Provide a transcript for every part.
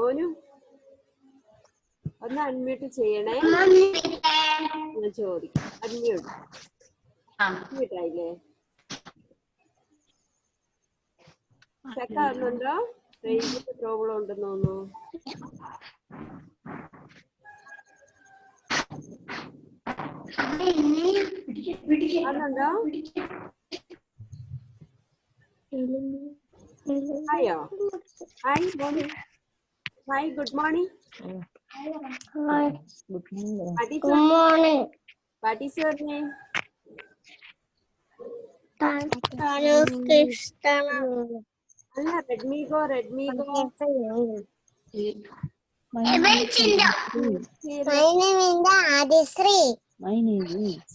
മോനു ഒന്ന് അൺമ്യൂട്ട് ചെയ്യണേ. ഞാൻ ചോദിക്കാം. അൺമ്യൂട്ട് ആയില്ലേ? ചെക്ക് ആവുന്നുണ്ടോ? റേഞ്ചിന്റെ പ്രോബ്ലം ഉണ്ടെന്ന് തോന്നുന്നു. ആണുണ്ടോ? ഹായോ. Hi morning. Hi, good morning. What is your name? അല്ല, റെഡ്മിഗോ. My name is Adisri. My name is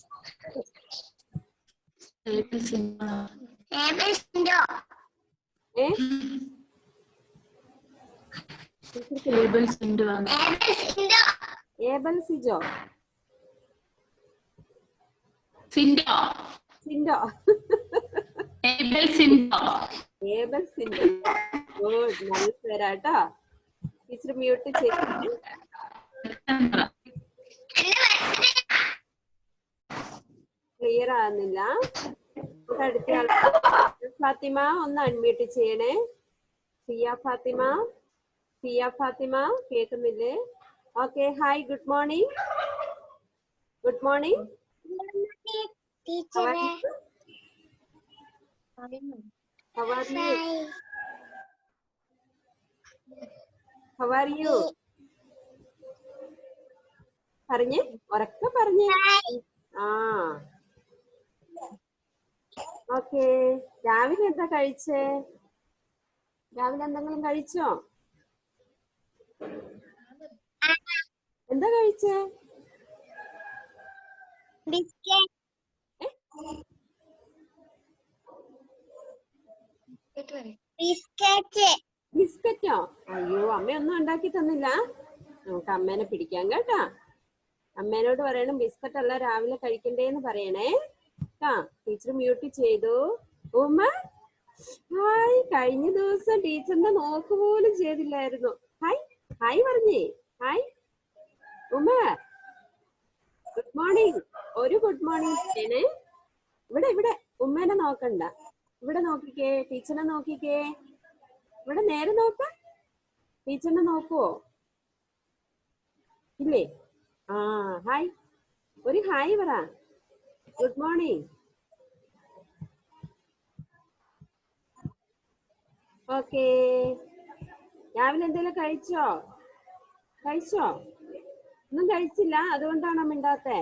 Abel Sijo. Good, നല്ല പേരാട്ടോ. ടീച്ചർ മ്യൂട്ട് ചെയ്തിട്ട്. ക്ലിയർ ആകുന്നില്ല. അടുത്ത ആൾ ഫാത്തിമ, ഒന്ന് അൺമ്യൂട്ട് ചെയ്യണേ. സിയ ഫാത്തിമ കേൾക്കുന്നില്ലേ? Okay. Hi, good morning. How are you? പറഞ്ഞേ, ഉറക്കെ പറഞ്ഞേ. ഓക്കെ. രാവിലെ എന്താ കഴിച്ചേ? രാവിലെ എന്തെങ്കിലും കഴിച്ചോ? എന്താ കഴിച്ചേ? ബിസ്ക്കറ്റോ? അയ്യോ, അമ്മയൊന്നും ഉണ്ടാക്കി തന്നില്ല. നമുക്ക് അമ്മേനെ പിടിക്കാം കേട്ടാ. അമ്മേനോട് പറയണം ബിസ്ക്കറ്റ് അല്ല രാവിലെ കഴിക്കണ്ടേന്ന് പറയണേ. ടീച്ചർ മ്യൂട്ട് ചെയ്തു. ഉമ്മ ഹായ്. കഴിഞ്ഞ ദിവസം ടീച്ചറിന്റെ നോക്ക് പോലും ചെയ്തില്ലായിരുന്നു. ഹായ് പറഞ്ഞേ. ഹായ് ഉമ്മ. Good morning. ഒരു ഗുഡ് മോർണിംഗ് പറയണേ. ഇവിടെ ഉമ്മേനെ നോക്കണ്ട. ഇവിടെ നോക്കിക്കേ, ടീച്ചറിനെ നോക്കിക്കേ. ഇവിടെ നേരെ നോക്കാം. ടീച്ചറിനെ നോക്കുവോ? ഇല്ലേ? ഹായ്. ഒരു ഹായ് പറ. Good morning. ഓക്കേ. രാവിലെ എന്തെങ്കിലും കഴിച്ചോ? ഒന്നും കഴിച്ചില്ല, അതുകൊണ്ടാണോ മിണ്ടാത്തെ?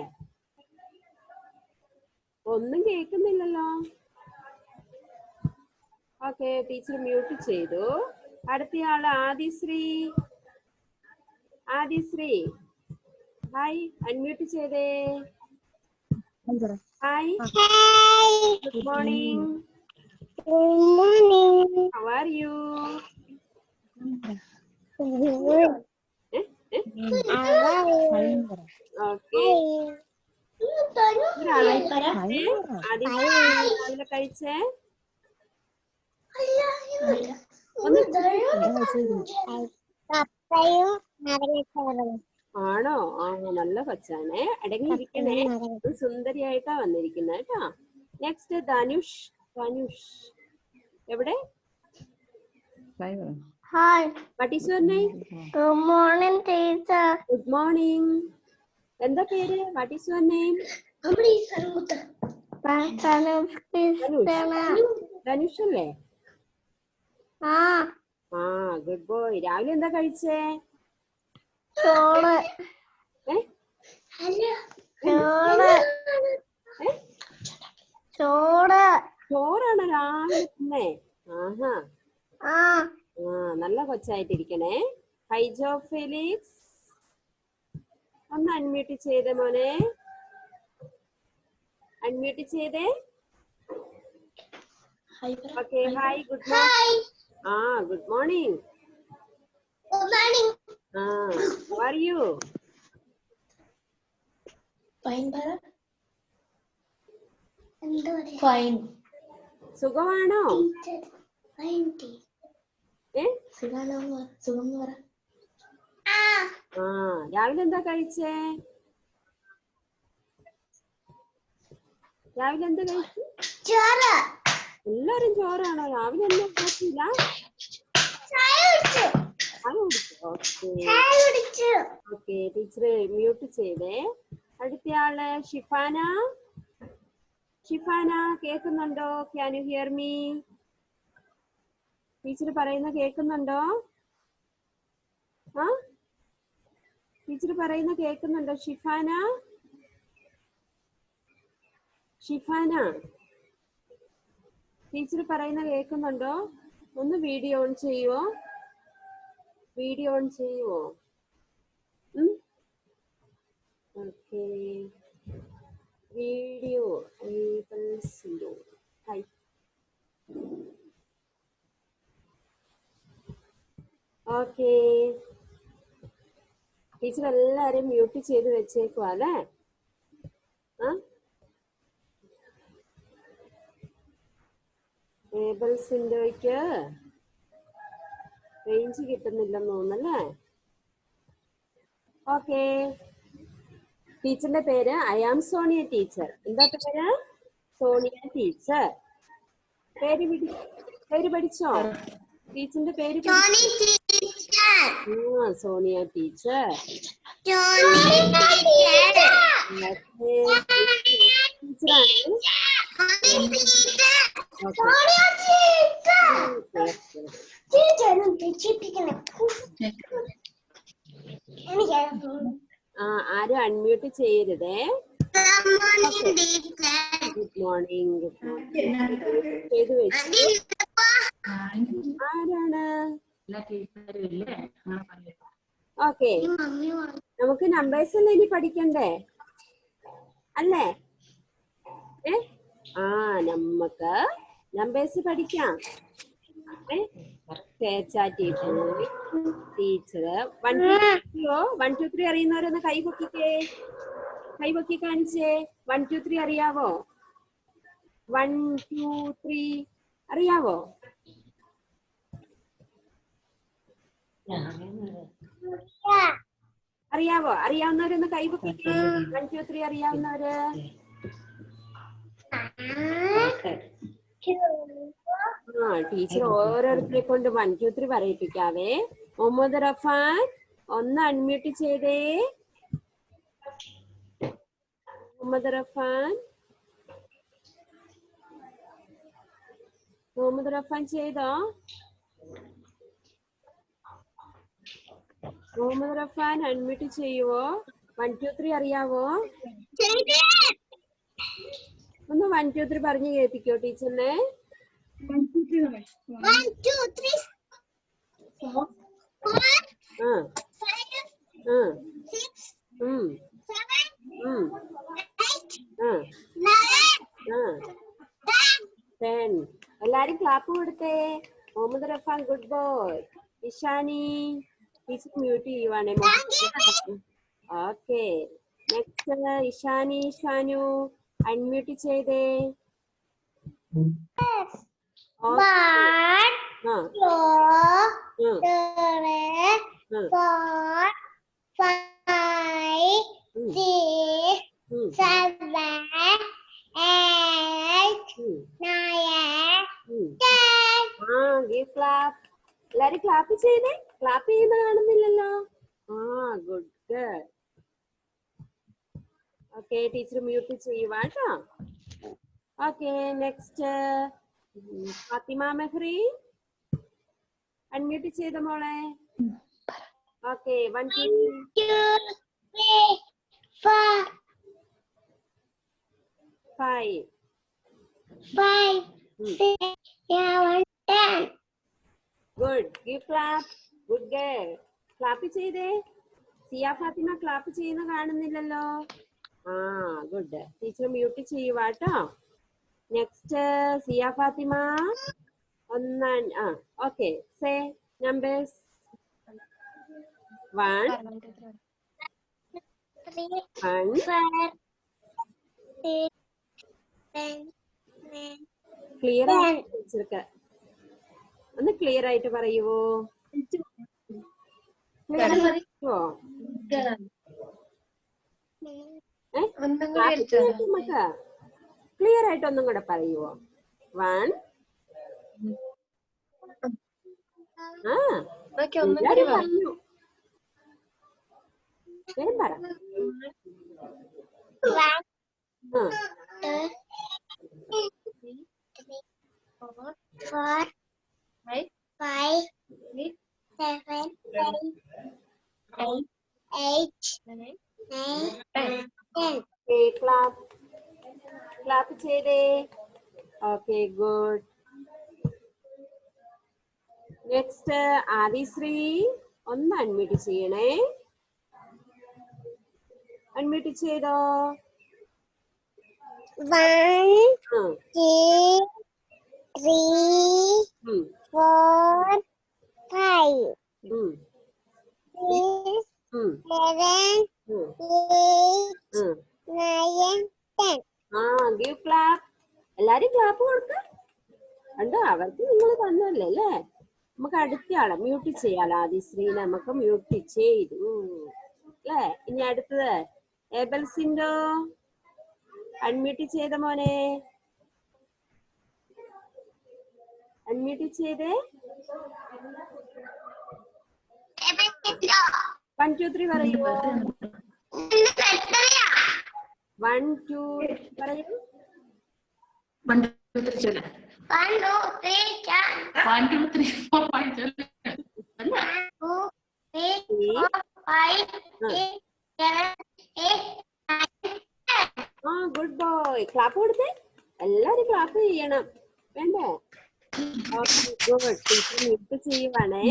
ഒന്നും കേൾക്കുന്നില്ലല്ലോ. ഓക്കെ, ടീച്ചർ മ്യൂട്ട് ചെയ്തു. അടുത്തയാള് ആദിശ്രീ. ഹായ്, അൺമ്യൂട്ട് ചെയ്തേ. Hi, good morning. How are you? Okay. രാവിലെ കഴിച്ചേ? ആണോ? നല്ല കൊച്ചാണേ. അടങ്ങിയിരിക്കണേ. സുന്ദരിയായിട്ടാ വന്നിരിക്കുന്നത് കേട്ടോ. നെക്സ്റ്റ് ധനുഷ്. എവിടെ? Hi. What is your name? Good morning, teacher. Good morning. എന്താ പേര്? What is your name? Dhanush അല്ലേ? Good boy. രാവിലെ എന്താ കഴിച്ചേ? ചോറാണ് രാവിലെ തിന്നേ? നല്ല കൊച്ചായിട്ടിരിക്കണേ. ഹൈജോ ഫെലിക്സ്, ഒന്ന് അൺമ്യൂട്ട് ചെയ്തേ മോനെ. അൺമ്യൂട്ട് ചെയ്തേ. Okay. Hi, good morning. Good morning. How are you? Fine. സുഖമാണോ? സുഖം. ആ രാവിലെ എന്താ കഴിച്ചേ? രാവിലെ എന്താ കഴിച്ചു? എല്ലാരും ചോറാണോ? രാവിലെ ഒന്നും ഉണ്ടാക്കിയില്ല? ഓക്കെ ടീച്ചർ മ്യൂട്ട് ചെയ്തേ. അടുത്തയാള് ഷിഫാന. ഷിഫാന കേൾക്കുന്നുണ്ടോ? Can you here me? Teacher പറയുന്ന കേൾക്കുന്നുണ്ടോ? ആ ടീച്ചർ പറയുന്ന കേൾക്കുന്നുണ്ടോ ഷിഫാന? ഷിഫാന ടീച്ചർ പറയുന്ന കേൾക്കുന്നുണ്ടോ? ഒന്ന് വീഡിയോ ഓൺ ചെയ്യുവോ? വീഡിയോ ഓൺ ചെയ്യുവോ? ഓക്കെ വീഡിയോ ഓക്കെ ടീച്ചർ എല്ലാരും മ്യൂട്ട് ചെയ്ത് വെച്ചേക്കുവാ അല്ലേ? സിൻഡോയ്ക്ക് റേഞ്ച് കിട്ടുന്നില്ലെന്ന് തോന്നുന്നല്ലേ? ഓക്കെ ടീച്ചറിന്റെ പേര് ഐ ആം സോണിയ ടീച്ചർ. എന്താ പേര്? സോണിയ ടീച്ചർ. പേര് പഠിച്ചോ? ടീച്ചറിന്റെ പേര് സോണിയ ടീച്ചർ. ആരും അൺമ്യൂട്ട് ചെയ്യരുതേ. Good morning. ചെയ്ത് വെച്ചു. ആരാണ്? ഓക്കെ നമുക്ക് നമ്പേഴ്സ് അല്ലേ ഇനി പഠിക്കണ്ടേ അല്ലേ? നമുക്ക് നമ്പേഴ്സ് പഠിക്കാം. ടീച്ചർ 1 2 3 അറിയുന്നവരൊന്ന് കൈപൊക്കിക്കേ. കൈപൊക്കി കാണിച്ചേ. 1 2 3 അറിയാവോ? 1 2 3 അറിയാവോ? അറിയാവോ? അറിയാവുന്നവരൊന്ന് കൈപൊക്കിക്കേ. 1 2 3 അറിയാവുന്നവര്. ടീച്ചർ ഓരോരുത്തരെ കൊണ്ട് 1 2 3 പറയിപ്പിക്കാവേ. മുഹമ്മദ് റഫാൻ ഒന്ന് അൺമ്യൂട്ട് ചെയ്തേ. മുഹമ്മദ് റഫാൻ ചെയ്തോ? മുഹമ്മദ് റഫാൻ അൺമ്യൂട്ട് ചെയ്യുവോ? 1 2 3 അറിയാവോ? ഒന്ന് 1 2 3 പറഞ്ഞു കേൾപ്പിക്കോ ടീച്ചറിനെ. 1 2 3 4 5 6 7 8 9 10. എല്ലാരും ക്ലാപ്പ് കൊടുത്തേ. Muhammad Rafan good boy. Ishani teacher mute ചെയ്യുവാണേ. Okay next Ishani Shanu unmute ചെയ്തേ. എല്ലാരും ക്ലാപ്പ് ചെയ്തേ. ക്ലാപ്പ് ചെയ്യുന്ന കാണുന്നില്ലല്ലോ. Good girl. Okay teacher mute ചെയ്യുവാ കേട്ടോ. Okay next Fathima Mehri unmute ചെയ്ത മോളെ. Okay 1 2 3 4 5 10. Good. Give clap. Good girl. Clap ചെയ്തേ. സിയ ഫാത്തിമ ക്ലാപ്പ് ചെയ്യുന്ന കാണുന്നില്ലല്ലോ. ഗുഡ്. ടീച്ചർ മ്യൂട്ട് ചെയ്യുവാ കേട്ടോ. Next Siya Fathima okay say numbers 1 clear ആയിട്ട് ഒന്ന് ക്ലിയർ ആയിട്ട് പറയുവോ? ക്ലിയർ ആയിട്ടോ? നമുക്ക് ക്ലിയർ ആയിട്ട് ഒന്നും കൂടെ പറയുവോ? 1 എല്ലാരും പറഞ്ഞു. വേഗം പറ. 4 5 7 8 9 10. ക്ലാപ്പ് ചെയ്തേ. Okay, good. നെക്സ്റ്റ് ആദിശ്രീ, ഒന്ന് അൺമ്യൂട്ട് ചെയ്യണേ. അൺമ്യൂട്ട് ചെയ്തോ. 1 2 3 4 5 6 7 8 9 10. Give clap. എല്ലാരും ക്ലാപ്പ് കൊടുക്ക. കണ്ടോ, അവർക്ക് നിങ്ങൾ തന്നല്ലേ അല്ലേ? നമുക്ക് അടുത്ത ആളെ മ്യൂട്ട് ചെയ്യാലോ. ആദിശ്രീ നമുക്ക് മ്യൂട്ട് ചെയ്തു അല്ലേ? ഇനി അടുത്തത് ഏബൽസിൻഡോ, അൺമ്യൂട്ട് ചെയ്ത മോനെ. അൺമ്യൂട്ട് ചെയ്തേ. 1 2 3 പറയുമോ? 1 2 പറയൂ. 1 2 3 1 2 3 1 2 3 4 5 2 3 4 5 6 7 8 9. Good boy. ക്ലാപ്പ് കൊടുത്തേ. എല്ലാരും ക്ലാപ്പ് ചെയ്യണം, വേണ്ടേ? ഗുഡ്. ടീച്ചർ മ്യൂട്ട് ചെയ്യുവാണേ.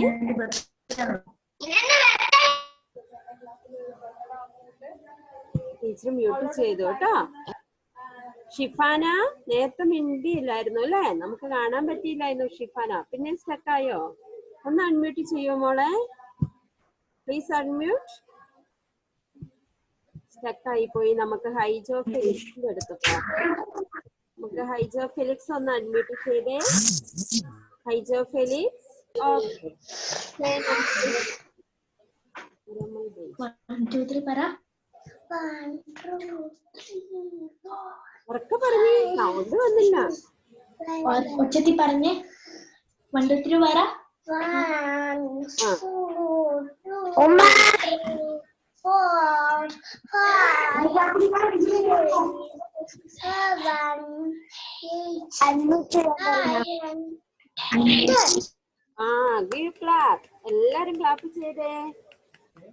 ടീച്ചർ മ്യൂട്ട് ചെയ്തു കേട്ടോ. ഷിഫാന നേരത്തെ മിണ്ടിയില്ലായിരുന്നു അല്ലേ? നമുക്ക് കാണാൻ പറ്റിയില്ലായിരുന്നു ഷിഫാന. പിന്നെ സ്റ്റക്കായോ? ഒന്ന് അൺമ്യൂട്ട് ചെയ്യോ മോളെ? Please unmute. സ്റ്റക്കായി പോയി. നമുക്ക് ഹൈജോ ഫെലിക്സിന്റെ അടുത്ത് പോകാം. നമുക്ക് ഹൈജോ ഫെലിക്സ് ഒന്ന് അൺമ്യൂട്ട് ചെയ്തേ. ഹൈജോ ഫെലിക്സ്. ഓക്കെ, 1 2 3 പറ. 1 2 3 ഉറക്കെ പറഞ്ഞേ, സൗണ്ട് വന്നില്ല. ഒച്ചത്തി പറഞ്ഞേ. 1 2 3 പറ. 1 2 3 4 5 ഗിവ് ക്ലാപ്പ്. എല്ലാരും ക്ലാപ്പ് ചെയ്തേ.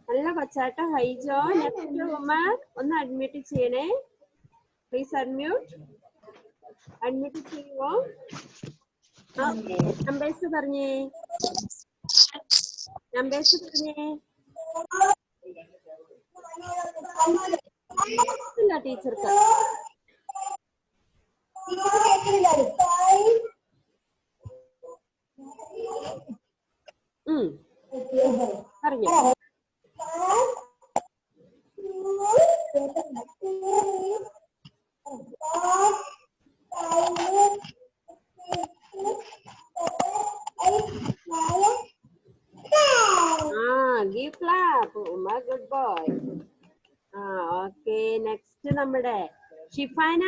നല്ല കൊച്ചാട്ടം. ഹൈജോ. നെക്സ്റ്റ് ഉമർ ഒന്ന് അഡ്മിറ്റ് ചെയ്യണേ. Please unmute. അൺമ്യൂട്ട് ചെയ്യുവോ? നമ്പേഴ്സ് പറഞ്ഞേ. നമ്പേഴ്സ് പറഞ്ഞേ. ഇല്ല ടീച്ചർക്ക്. പറഞ്ഞോ. Give clap. Uma, good boy. Okay, next നമ്മുടെ ഷിഫാന.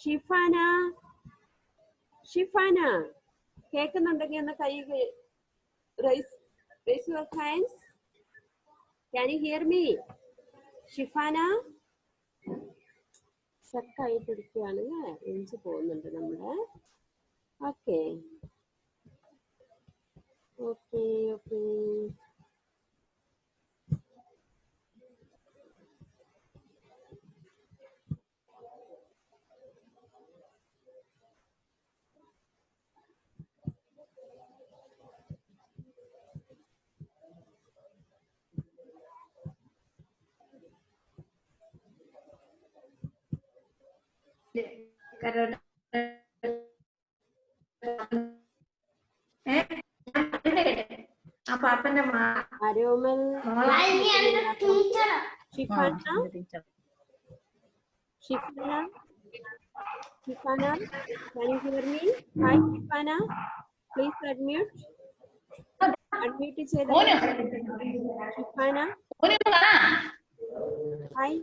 ഷിഫാന, ഷിഫാന കേൾക്കുന്നുണ്ടെങ്കിൽ ഒന്ന് കൈ raise your hands. Can you hear me? Shifana സ്റ്റക്കായിട്ടിരിക്കുകയാണ് അല്ലേ? റേഞ്ച് പോകുന്നുണ്ട് നമ്മുടെ. Okay okay okay. പാപ്പന്റെ Aromal Shifana. Shifana, Shifana, can you hear me? Hi Shifana, please unmute. Unmute ചെയ്ത ഷിഫാന. ഹായ്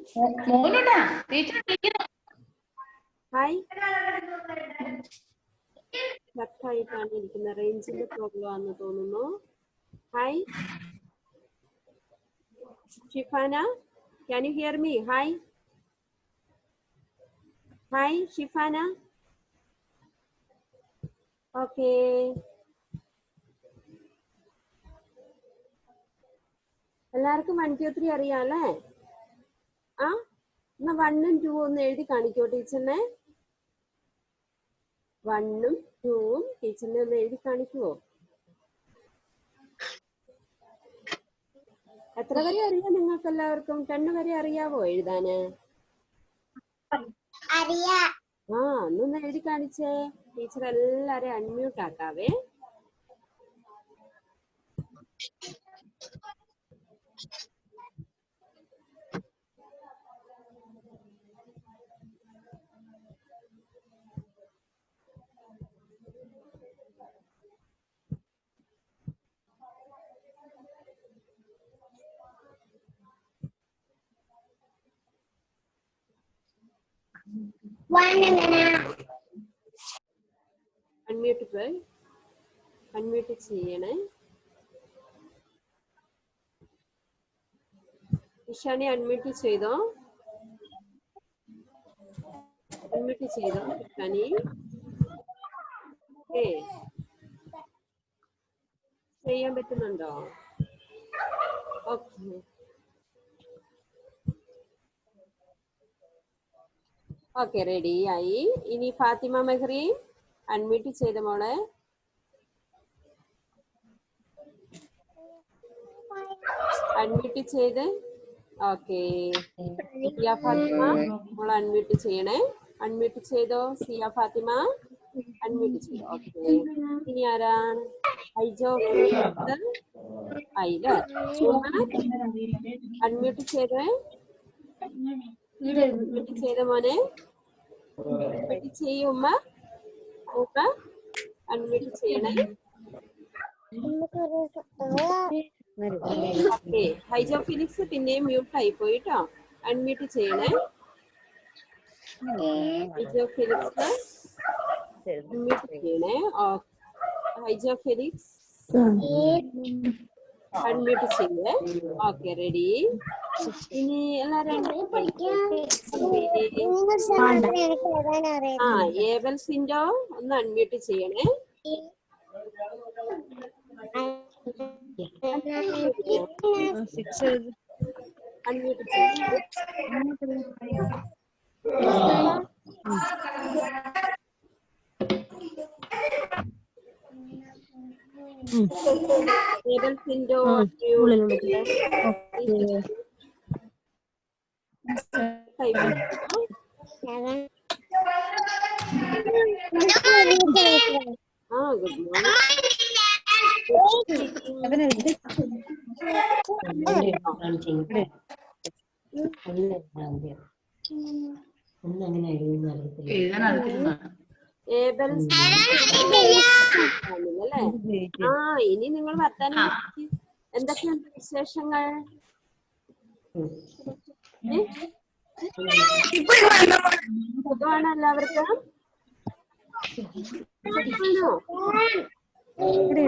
ഹായ് ായിട്ടാണ് ഇരിക്കുന്നത്. റേഞ്ചിന്റെ പ്രോബ്ലം ആണെന്ന് തോന്നുന്നു. Hi Shifana, can you here me? Hi hi Shifana. Okay, എല്ലാവർക്കും 1 2 3 അറിയാം അല്ലേ? ആ, എന്നാ 1 ഉം 2 ഒന്ന് എഴുതി കാണിക്കോ ടീച്ചറിനെ? 1 ഉം 2 ഉം ടീച്ചറിനെ ഒന്ന് എഴുതി കാണിക്കുവോ? എത്ര വരെ അറിയാം നിങ്ങൾക്ക് എല്ലാവർക്കും? 10 വരെ അറിയാവോ എഴുതാന്? ആ, ഒന്നൊന്ന് എഴുതി കാണിച്ചേ. ടീച്ചർ എല്ലാരെയും അൺമ്യൂട്ട് ആക്കാവേ. അൺമ്യൂട്ട് ചെയ്യണേ. ഇഷാനെ അൺമ്യൂട്ട് ചെയ്തോ? അൺമ്യൂട്ട് ചെയ്തോ ഇഷാനി? ചെയ്യാൻ പറ്റുന്നുണ്ടോ? ഓക്കെ ഓക്കെ, റെഡി ആയി. ഇനി ഫാത്തിമ മെഹ്റീൻ അൺമ്യൂട്ട് ചെയ്ത മോളെ. അൺമ്യൂട്ട് ചെയ്ത്. ഓക്കെ, സിയ ഫാത്തിമ മോൾ അൺമ്യൂട്ട് ചെയ്യണേ. അൺമ്യൂട്ട് ചെയ്തോ സിയ ഫാത്തിമ? അൺമ്യൂട്ട് ചെയ്തോ? ഓക്കെ, ഇനി ആരാണ്? ഐജോ അയില അൺമ്യൂട്ട് ചെയ്തേ. അൺമ്യൂട്ട് ചെയ്ത മോനെ ചെയ്യുമ്മ. ഉമ്മ അൺമ്യൂട്ട് ചെയ്യണേ. ഓക്കെ, ഹൈജോ ഫിലിക്സ് പിന്നെയും മ്യൂട്ട് ആയി പോയിട്ടോ. അൺമ്യൂട്ട് ചെയ്യണേ. ഹൈജോ ഫിലിക്സ് അൺമ്യൂട്ട് ചെയ്യണേ. ഹൈജോ ഫിലിക്സ് അൺമ്യൂട്ട് ചെയ്യേ. Okay, ready. ഇനി എല്ലാരും ഏബൽ സിൻഡോ ഒന്ന് അൺമ്യൂട്ട് ചെയ്യണേ. അൺമ്യൂട്ട് ചെയ്യണേ. ഏബൽ സിൻഡോ ഗുഡ് അല്ലേ? ഇനി നിങ്ങൾ വർത്താനം. എന്തൊക്കെയുണ്ട് വിശേഷങ്ങൾ? സുഖമാണോ എല്ലാവർക്കും?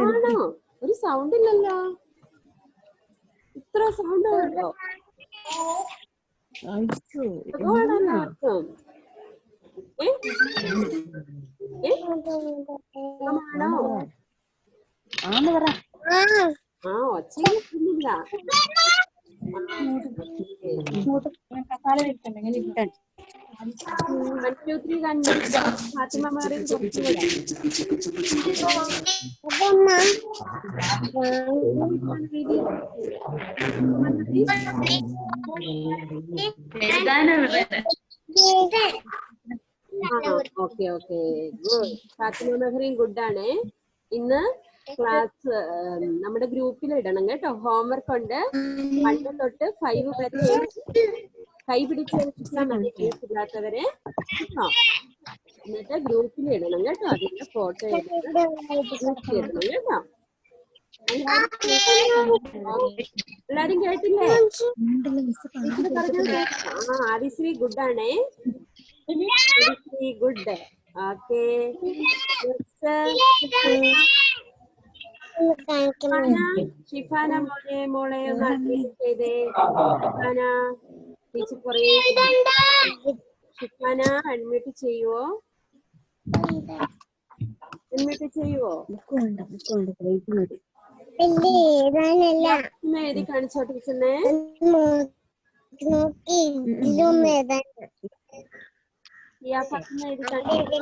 ആണോ? ഒരു സൗണ്ട് ഇല്ലല്ലോ. ഇത്ര സൗണ്ട് ഉണ്ടോ? സുഖമാണോ എല്ലാവർക്കും? ഒച്ചയില്ല. ഫാത്തിമ മാറി okay okay, good. Fathima Mehreen good ആണ്. ഇന്ന് ക്ലാസ് നമ്മുടെ ഗ്രൂപ്പിൽ ഇടണം കേട്ടോ. ഹോംവർക്ക് ഉണ്ട്. 1 തൊട്ട് 5 വരെ കൈ പിടിച്ച് ഇല്ലാത്തവരെ എന്നിട്ട് ഗ്രൂപ്പിൽ ഇടണം കേട്ടോ. അതിന്റെ ഫോട്ടോ എടുത്ത് ഇടണം കേട്ടോ. എല്ലാരും കേട്ടില്ലേ? ടീച്ചർ പറഞ്ഞത് കേട്ടോ? ആദിശ്രീ ഗുഡ് ആണേ. ആദിശ്രീ ഗുഡ്. ഓക്കെ. ഷിഫാന മോളെ ഒന്ന് അഡ്മിറ്റ് ചെയ്തേ. ഷിഫാന ടീച്ചർ കുറേ ഷിഫാന അഡ്മിറ്റ് ചെയ്യുവോ? അഡ്മിറ്റ് ചെയ്യുവോ? എഴുതി കാണിച്ചോ ടീച്ചറിനെ? എഴുതി കാണിച്ചോ?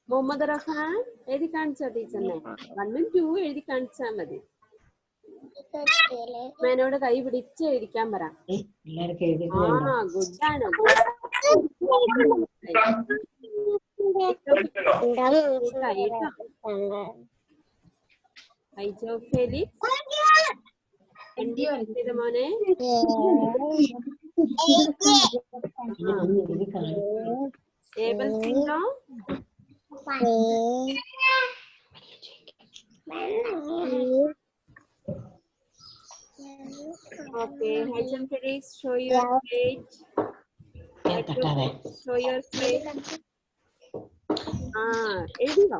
മുഹമ്മദ് റഫാൻ എഴുതി കാണിച്ചോ ടീച്ചറിനെ? 1 ഉം 2 എഴുതി കാണിച്ചാ മതി. മേനോട് കൈ പിടിച്ച് എഴുതിക്കാൻ പറ. ഗുഡാണ്. മോനെ Abel സിംഗോ Okay, Hajam Felix, show your plate. Show your plate. എഴുതിയോ?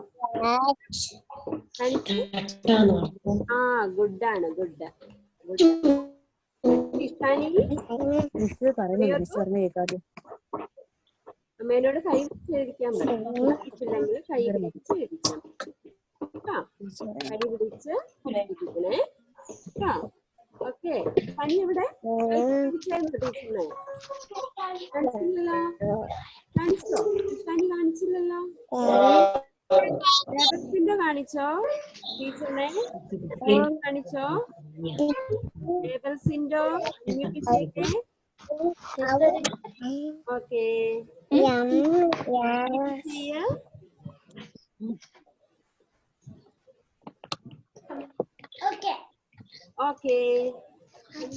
ഗുഡ് ആണ്. ഗുഡ്. അമ്മേനോട് കൈ പിടിച്ച് എഴുതിക്കാൻ പറ്റില്ലെങ്കിൽ കൈ പിടിച്ച് എഴുതിക്കാം. കൈ പിടിച്ച് എഴുതിക്കണേ. ഓക്കെ. പനി എവിടെ? ടീച്ചറിനെ കാണിച്ചില്ലല്ലോ. കാണിച്ചോ? പനി കാണിച്ചില്ലല്ലോ. ലേബൽസിന്റെ കാണിച്ചോ ടീച്ചറിനെ? കാണിച്ചോ? ലേബൽസിന്റെ ഓക്കെ. ഓക്കെ.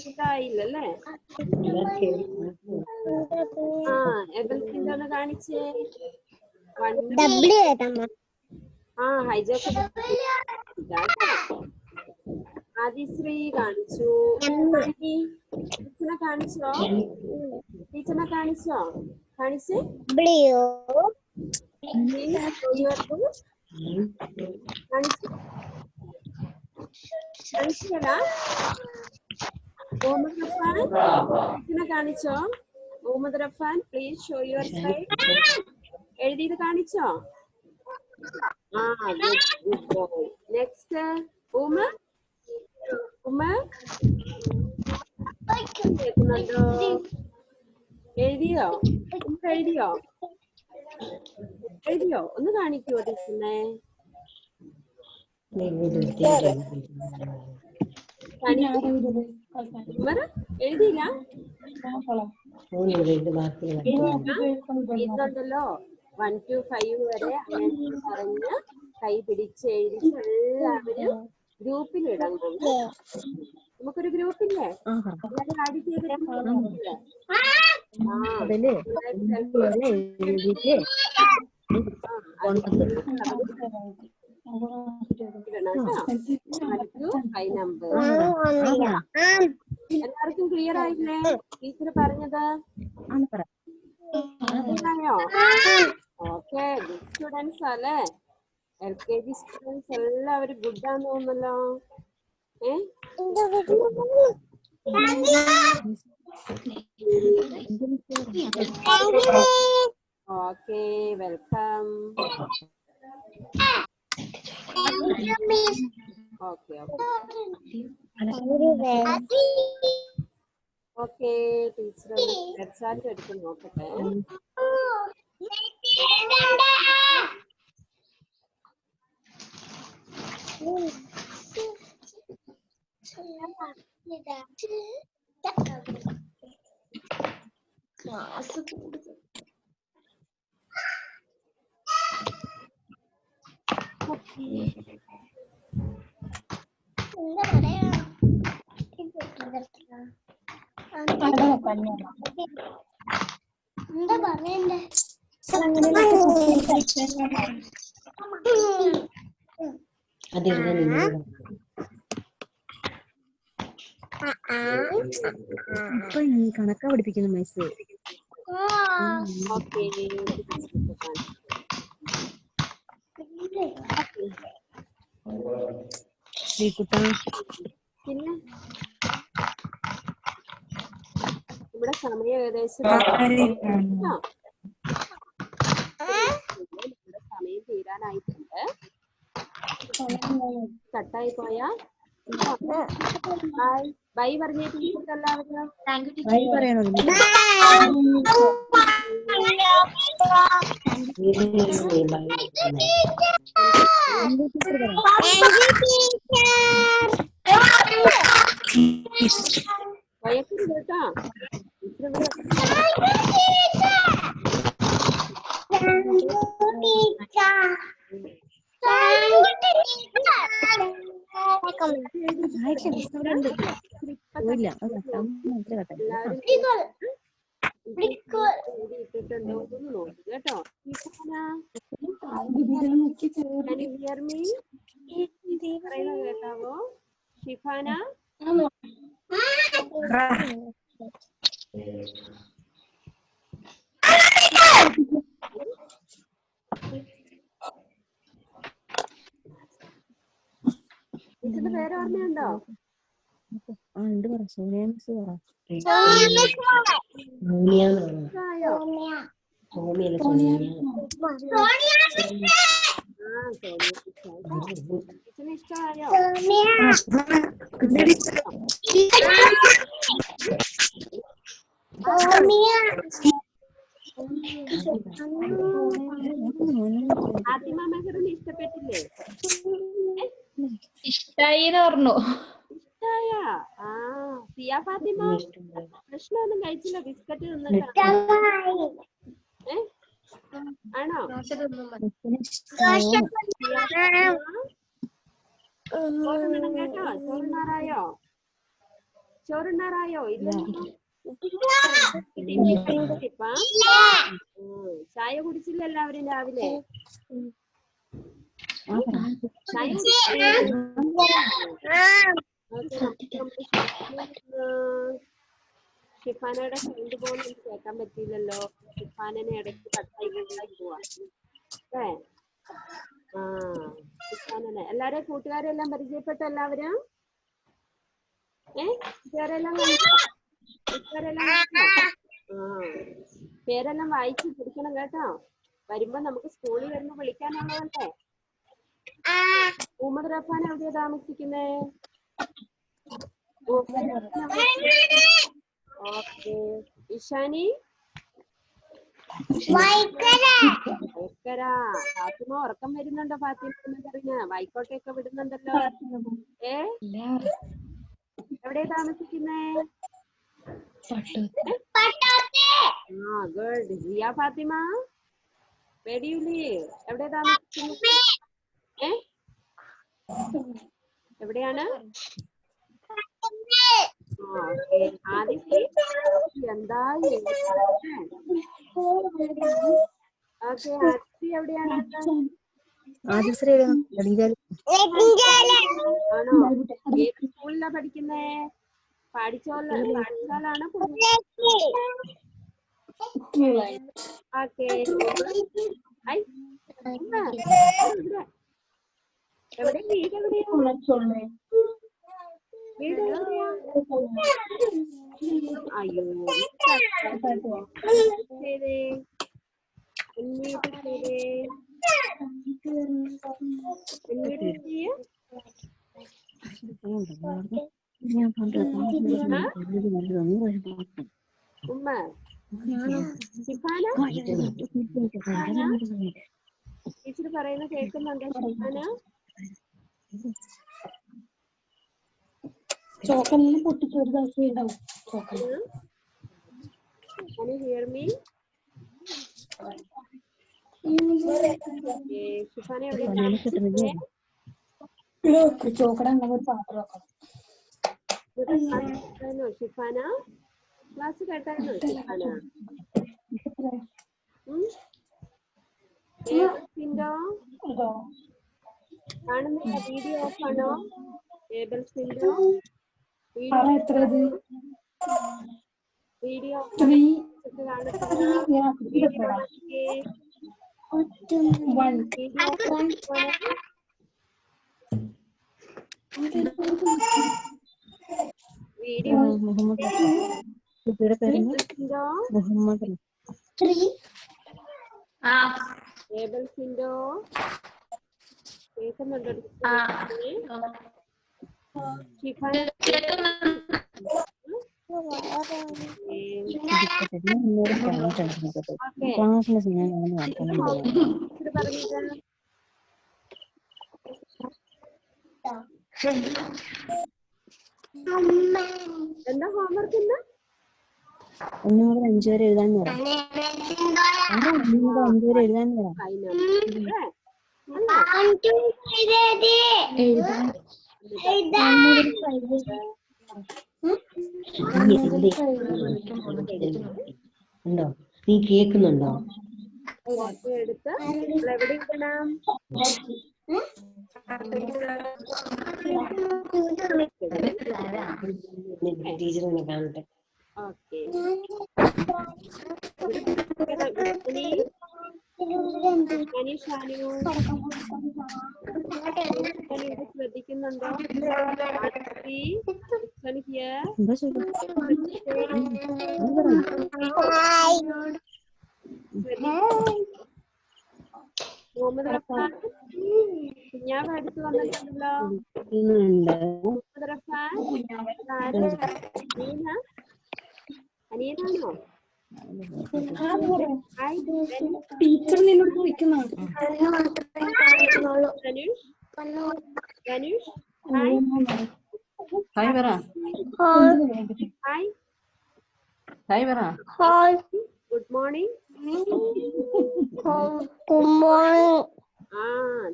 ഇതായില്ലല്ലേ? എബൽസിന്റെ ഒന്ന് കാണിച്ചേ. ഹൈജാക്ക് ആദിശ്രീ കാണിച്ചു. ടീച്ചറിനെ കാണിച്ചോ? ടീച്ചറിനെ കാണിച്ചോ? കാണിച്ചേ. കാണിച്ചതാ. മുഹമ്മദ് റഫാൻ ടീച്ചറിനെ കാണിച്ചോ? Muhammad Rafan please show your slide. എഴുതിയത് കാണിച്ചോ? Good boy. നെക്സ്റ്റ് ഉമർ. കേൾക്കുന്നുണ്ടോ? എഴുതിയോ? എഴുതിയോ? ഒന്ന് കാണിക്കുവോ ടീച്ചറിനെ? ഉമർ എഴുതിയില്ല? ഇതുണ്ടല്ലോ 1 to 5 വരെ അങ്ങനെ പറഞ്ഞ് കൈ പിടിച്ച് എഴുതി എല്ലാവരും ഗ്രൂപ്പിലിടണം. നമുക്കൊരു ഗ്രൂപ്പില്ലേ? എല്ലാവരും ആഡ് ചെയ്ത് എല്ലാവർക്കും ക്ലിയർ ആയില്ലേ ടീച്ചർ പറഞ്ഞത്? ഓക്കെ. ഗുഡ് സ്റ്റുഡൻസ് അല്ലേ? LKG സ്റ്റുഡൻസ് എല്ലാവരും ഗുഡ് ആന്ന് തോന്നുന്നല്ലോ. Okay, welcome. Okay okay. Teacher chat എടുത്ത് നോക്കട്ടെ. എന്താ പറയണ്ടേ? ഇപ്പൊ ഈ കണക്കാ പഠിപ്പിക്കുന്നു മിസ്. ഓക്കെ ശ്രീകുട്ടാ പിന്നെ ഇവിടെ സമയം ഏകദേശം ഇവിടെ സമയം തീരാനായിട്ടുണ്ട്. കട്ടായി പോയാ ബൈ ബൈ പറഞ്ഞേക്ക് എല്ലാവരും. ബൈ പറയണോ? വയക്കരുത് കേട്ടോ. പോയില്ല എല്ലാവരും ഇട്ടിട്ടുണ്ടോ എന്ന് നോക്ക് കേട്ടോ. പറയുന്നത് കേട്ടാവോ ഷിഫാന? ഇതിന്റെ പേര് ഓർമ്മയുണ്ടോ? ഉണ്ട് പറ. സോനിയ മിസ് പറ. ഇഷ്ടമായോ? ഫാത്തിമ മെഹറിന് ഇഷ്ടപ്പെട്ടില്ലേ? ഇഷ്ടായിന്ന് പറഞ്ഞു. ഇഷ്ടായ? ആ സിയ ഫാത്തിമ ഭക്ഷണമൊന്നും കഴിച്ചില്ല, ബിസ്ക്കറ്റ് തിന്നിട്ടാ. ആണോ? ചോറുണ്ണണം കേട്ടോ. ചോറുണ്ണാറായോ? ചോറുണ്ണാറായോ? ഇല്ലല്ലോ. ചായ കുടിച്ചില്ല എല്ലാവരും രാവിലെ? ചായ ഷിഫാനയുടെ സൗണ്ട് പോലും കേൾക്കാൻ പറ്റിയില്ലല്ലോ. ഷിഫാനനെ ഇടയ്ക്ക് കട്ടായി പോവാ. ഷിഫാനനെ എല്ലാരെയും കൂട്ടുകാരെല്ലാം പരിചയപ്പെട്ട എല്ലാവരും പേരെല്ലാം പേരെല്ലാം വായിച്ച് പഠിക്കണം കേട്ടോ. വരുമ്പോ നമുക്ക് സ്കൂളിൽ വരുമ്പോ വിളിക്കാനുള്ളതല്ലേ. മുഹമ്മദ് റഫാൻ എവിടെയാ താമസിക്കുന്നേ? ഓക്കെ. ഇഷാനി? വൈക്കര. ഫാത്തിമ ഉറക്കം വരുന്നുണ്ടോ? ഫാത്തിമ പറഞ്ഞ വൈക്കോട്ടൊക്കെ വിടുന്നുണ്ടല്ലോ. എവിടെയാ താമസിക്കുന്നേ? Good. Jiya Fathima? Where do you live? എവിടെയാ താമസിക്കുന്നത്? എവിടെയാണ്? ആദിത്യ എന്താ? ഓക്കെ. ആദിത്യ എവിടെയാണ്? ആണോ? ഏത് സ്കൂളിലാ പഠിക്കുന്നേ? പാടിച്ചോലാണോ? ഓക്കെ. എവിടെ വീട്? എവിടെയാ വീട്? എവിടെയാ? അയ്യോ ചെയ്തേ ഉമ്മ ഷിഫാന ടീച്ചർ പറയുന്നത് കേൾക്കുന്നുണ്ടോ? ഷിഫാന ചോക്കനെല്ലാം പൊട്ടിച്ച് ഒരു ദിവസം ഉണ്ടാവും. Can you hear me? Shifana എവിടെ താമസിക്കുന്നേ? ചോക്കട ഒരു പാത്രം കേട്ടായിരുന്നോ ഷിഫാന? ക്ലാസ് കേട്ടായിരുന്നോ ഷിഫാന? കാണുന്നില്ല. വീഡിയോ ഓഫ് ആണോ? ടേബിൾ വിൻഡോ വീഡിയോ വീഡിയോ കുട്ടിയുടെ പേര് മുഹമ്മദ്. ടേബിൾസിൻഡോ കേൾക്കുന്നുണ്ടോ? ക്ലാസ്സിലെ സമയം എന്താ ഹോംവർക്ക് ഇന്ന്? 1 മുതൽ 5 വരെ എഴുതാൻ പറയാം. 1 മുതൽ 5 വരെ എഴുതാൻ പറയാം. ഉണ്ടോ? നീ കേൾക്കുന്നുണ്ടോ? എടുത്ത് എവിടെ ഇടണം? ടീച്ചറിനെ കാണട്ടെ. ഓക്കെ ശ്രദ്ധിക്കുന്നുണ്ടോ? മുഹമ്മദ് റഫാൻ ഞാൻ പഠിച്ചു വന്നിട്ടുണ്ടല്ലോ. മുഹമ്മദ് റഫാൻ അനിയനാണോ? ടീച്ചർ നിന്നോട് ചോദിക്കുന്നു. ധനുഷ് ഹായ് പറ. ഹായ് ഹായ് പറ. Good morning.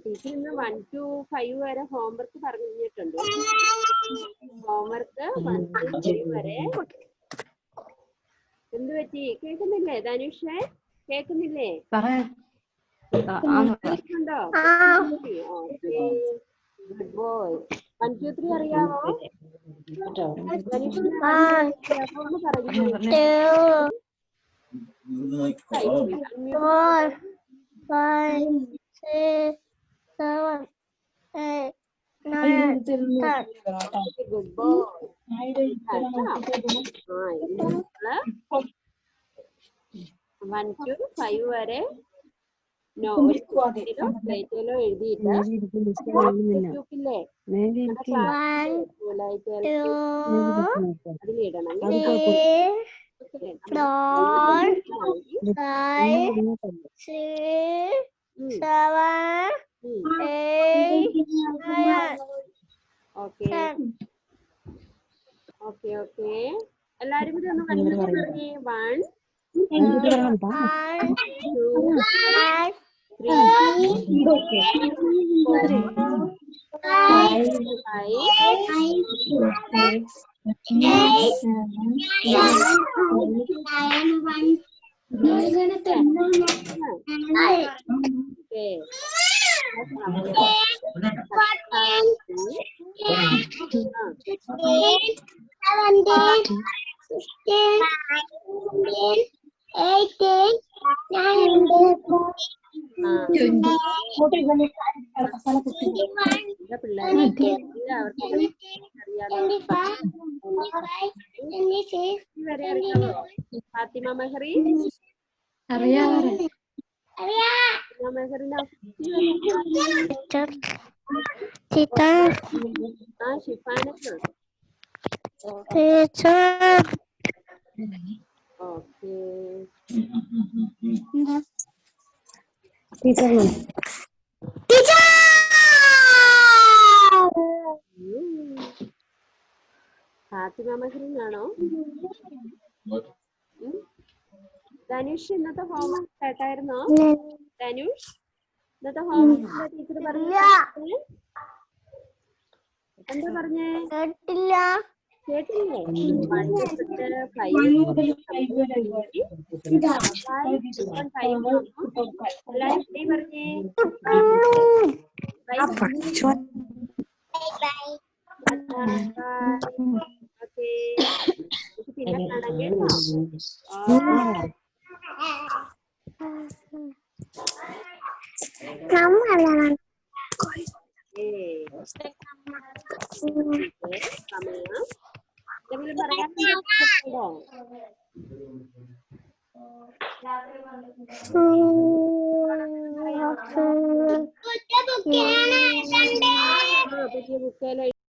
ടീച്ചർ ഇന്ന് 1 to 5 വരെ ഹോംവർക്ക് പറഞ്ഞിട്ടുണ്ട്. ഹോംവർക്ക് 1 to 5 വരെ. എന്ത് പറ്റി? കേൾക്കുന്നില്ലേ ധനുഷേ? കേൾക്കുന്നില്ലേ? ഉണ്ടോ? Good boy. 1 2 3 അറിയാമോ? ധനുഷിന് പറഞ്ഞു. 4 5 6 7 8 9 10. Good boy. 1 to 5 വരെ പ്ലേറ്റിലോ എഴുതിയിട്ട് ഗ്രൂപ്പില്ലേ അതിലിടണം. 4 5 6 7 8 9. ഓക്കെ ഓക്കെ ഓക്കെ എല്ലാരും കൂടി ഒന്ന് പറഞ്ഞേ. 1 2 ഫാത്തിമ മെഹറി ഷിഫാനക്ക്. ഓക്കെ ഫാത്തിമ മെഹറിനാണോ? ധനുഷ് ഇന്നത്തെ ഹോംവർക്ക് കേട്ടായിരുന്നോ? ധനുഷ് ഇന്നത്തെ ഹോംവർക്ക് ടീച്ചർ പറഞ്ഞു. എന്താ പറഞ്ഞേ? കേട്ടില്ലേ? 1 to 5 എല്ലാരും പറഞ്ഞേ. നമുക്ക് പിന്നെ കാണാം കേട്ടോ. സമയം എന്തെങ്കിലും പറയാനുണ്ടോ? പുതിയ ബുക്കെല്ലാം